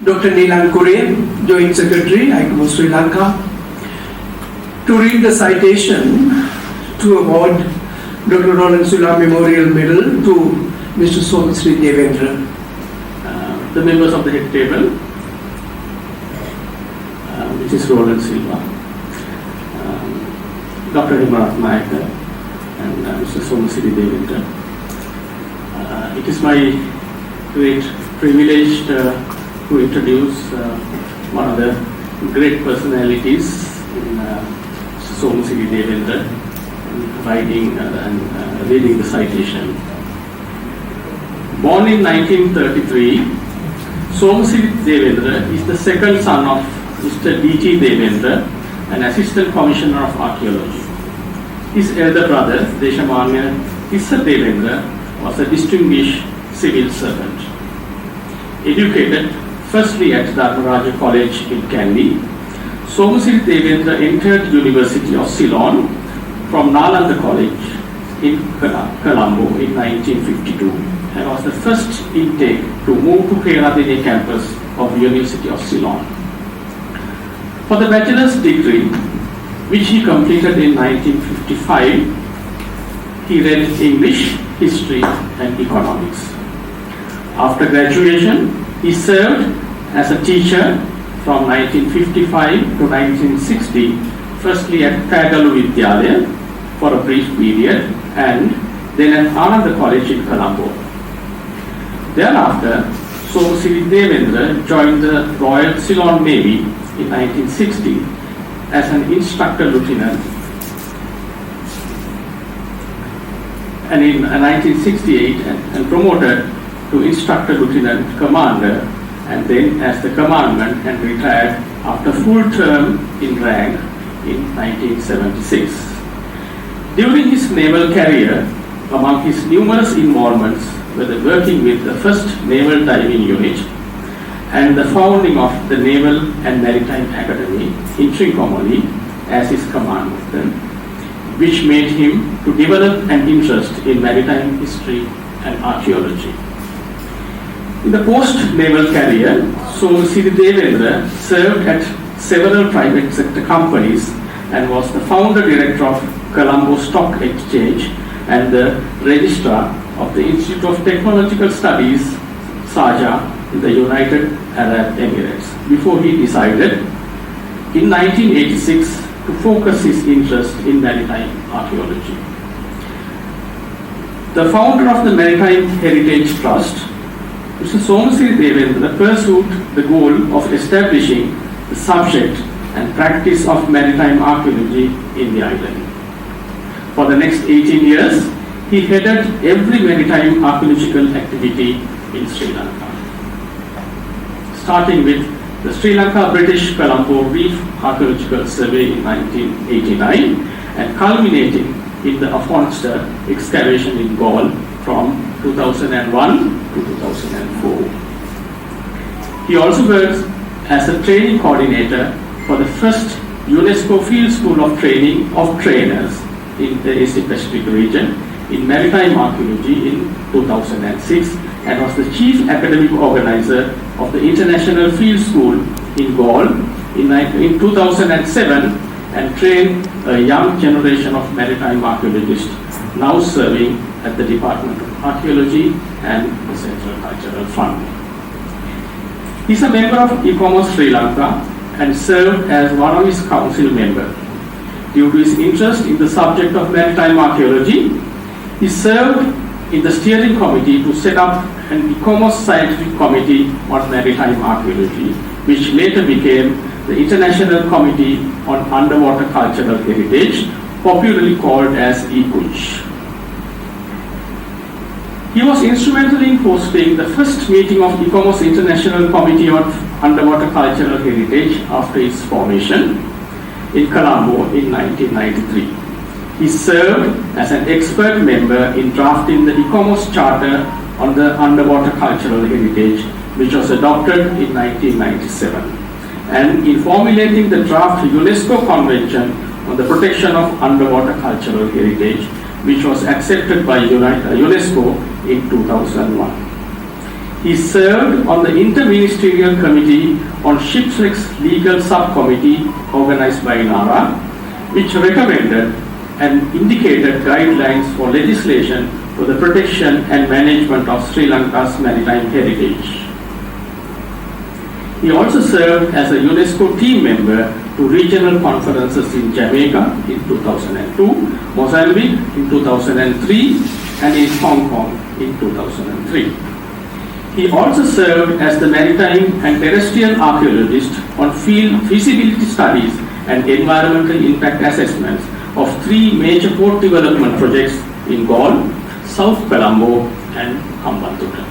Dr. Nilan Kure, Joint Secretary, ICOMOS Sri Lanka, to read the citation to award Dr. Roland Sula Memorial Medal to Mr. Somasiri Devendra. The members of the head table, which is Roland Silva, Dr. Himrat Nayak, and Mr. Somasiri Devendra. It is my great privilege to introduce one of the great personalities in Somasiri Devendra, writing and reading the citation. Born in 1933, Somasiri Devendra is the second son of Mr. D.T. Devendra, an Assistant Commissioner of Archaeology. His elder brother, Deshamanya Issa Devendra, was a distinguished civil servant. Educated firstly at Dharmaraja College in Kandy, Somasiri Devendra entered University of Ceylon from Nalanda College in Colombo in 1952 and was the first intake to move to Keradine campus of University of Ceylon. For the bachelor's degree, which he completed in 1955, he read English, history and economics. After graduation, he served as a teacher from 1955 to 1960, firstly at Kagalu Vidyalaya for a brief period and then at Ananda College in Colombo. Thereafter, Somasiri Devendra joined the Royal Ceylon Navy in 1960 as an instructor lieutenant, and in 1968 and promoted to instructor lieutenant commander, and then as the commandant and retired after full term in rank in 1976. During his naval career, among his numerous involvements were the working with the first Naval Diving Unit and the founding of the Naval and Maritime Academy in Trincomalee as his commandant, which made him to develop an interest in maritime history and archaeology. In the post-naval career, Somasiri Devendra served at several private sector companies and was the founder director of Colombo Stock Exchange and the registrar of the Institute of Technological Studies, Sharjah, in the United Arab Emirates, before he decided in 1986 to focus his interest in maritime archaeology. The founder of the Maritime Heritage Trust, Mr. Somasiri Devendra, pursued the goal of establishing the subject and practice of maritime archaeology in the island. For the next 18 years, he headed every maritime archaeological activity in Sri Lanka, starting with the Sri Lanka British Colombo Reef Archaeological Survey in 1989 and culminating in the Afonster excavation in Gaul from 2001 to 2004. He also works as a training coordinator for the first UNESCO Field School of Training of Trainers in the Asia Pacific region in maritime archaeology in 2006 and was the chief academic organizer of the International Field School in Gaul in 2007 and trained a young generation of maritime archaeologists now serving at the Department of Archaeology and the Central Cultural Fund. He is a member of ICOMOS Sri Lanka and served as one of its council members. Due to his interest in the subject of maritime archaeology, he served in the steering committee to set up an ICOMOS scientific committee on maritime archaeology, which later became the International Committee on Underwater Cultural Heritage, popularly called as ICOMOS. He was instrumental in hosting the first meeting of ICOMOS International Committee on Underwater Cultural Heritage after its formation in Colombo in 1993. He served as an expert member in drafting the ICOMOS Charter on the Underwater Cultural Heritage, which was adopted in 1997, and in formulating the draft UNESCO Convention on the Protection of Underwater Cultural Heritage, which was accepted by UNESCO in 2001. He served on the Inter-Ministerial Committee on Shipwrecks Legal Subcommittee organized by NARA, which recommended and indicated guidelines for legislation for the protection and management of Sri Lanka's maritime heritage. He also served as a UNESCO team member to regional conferences in Jamaica in 2002, Mozambique in 2003, and in Hong Kong in 2003. He also served as the maritime and terrestrial archaeologist on field feasibility studies and environmental impact assessments of 3 major port development projects in Galle, South Colombo, and Hambantota.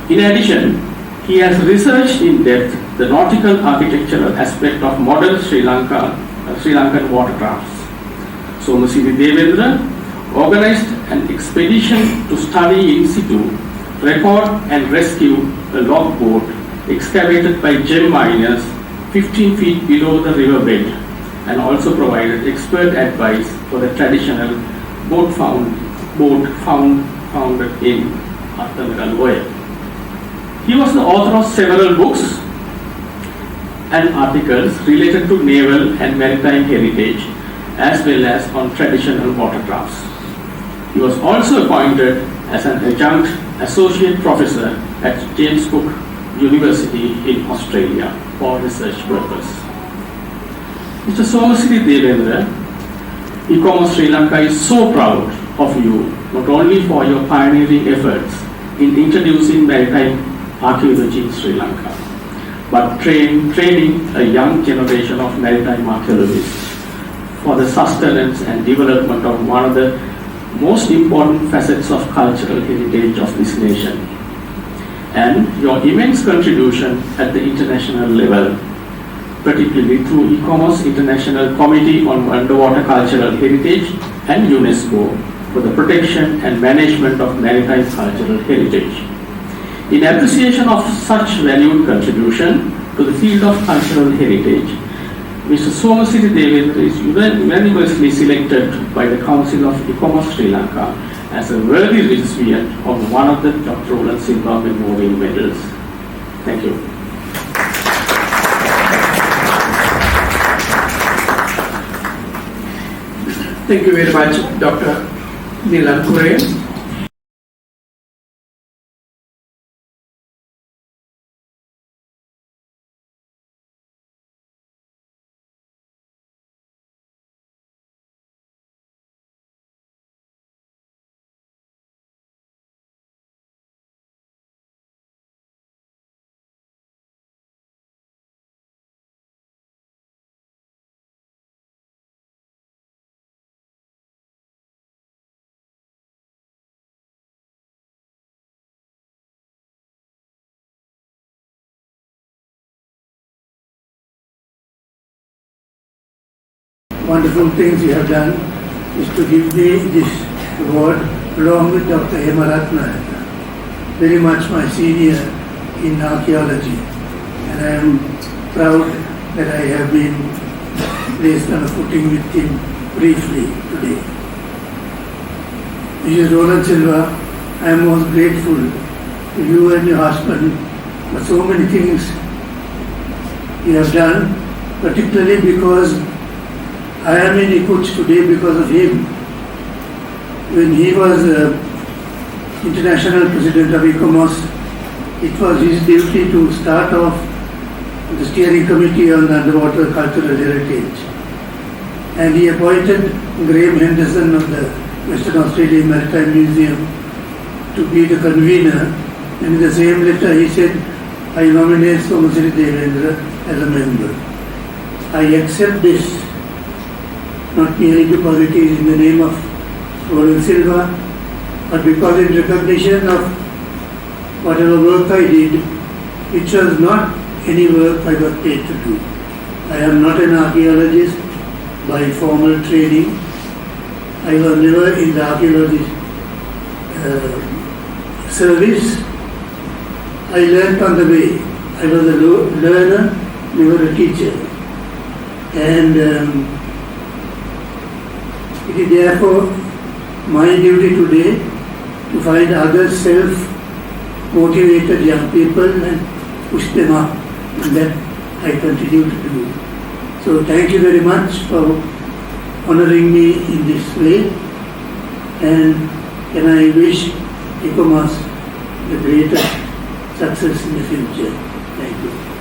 In addition, he has researched in depth the nautical architectural aspect of modern Sri Lankan watercrafts. Somasiri Devendra organized an expedition to study in situ, record and rescue a logboat excavated by gem miners 15 feet below the riverbed, and also provided expert advice for the traditional boat found in Archaeology. He was the author of several books and articles related to naval and maritime heritage, as well as on traditional watercrafts. He was also appointed as an adjunct associate professor at James Cook University in Australia for research purpose. Mr. Somasiri Devendra, ICOMOS Sri Lanka is so proud of you, not only for your pioneering efforts in introducing maritime archaeology in Sri Lanka, but training a young generation of maritime archaeologists for the sustenance and development of one of the most important facets of cultural heritage of this nation, and your immense contribution at the international level, particularly through ICOMOS International Committee on Underwater Cultural Heritage and UNESCO for the protection and management of maritime cultural heritage. In appreciation of such valued contribution to the field of cultural heritage, Mr. Somasiri Devendra is unanimously selected by the Council of ICOMOS Sri Lanka as a worthy recipient of one of the Dr. Roland Silva Memorial Medals. Thank you. Thank you very much, Dr. Nilan Kure. Wonderful things you have done is to give me this award along with Dr. Hemaratna, very much my senior in archaeology, and I am proud that I have been placed on a footing with him briefly today. Mrs. Roland Silva, I am most grateful to you and your husband for so many things you have done, particularly because I am in ICOMOS today because of him. When he was international president of ICOMOS, it was his duty to start off the steering committee on underwater cultural heritage. And he appointed Graham Henderson of the Western Australian Maritime Museum to be the convener. And in the same letter he said, I nominate Somasiri Devendra as a member. I accept this, not merely because it is in the name of Roland Silva, but because in recognition of whatever work I did, which was not any work I got paid to do. I am not an archaeologist by formal training. I was never in the archaeology service. I learned on the way. I was a learner, never a teacher. And it is therefore my duty today to find other motivated young people and pushed them up, and that I continue to do. So thank you very much for honoring me in this way, and I wish ICOMOS the greatest success in the future. Thank you.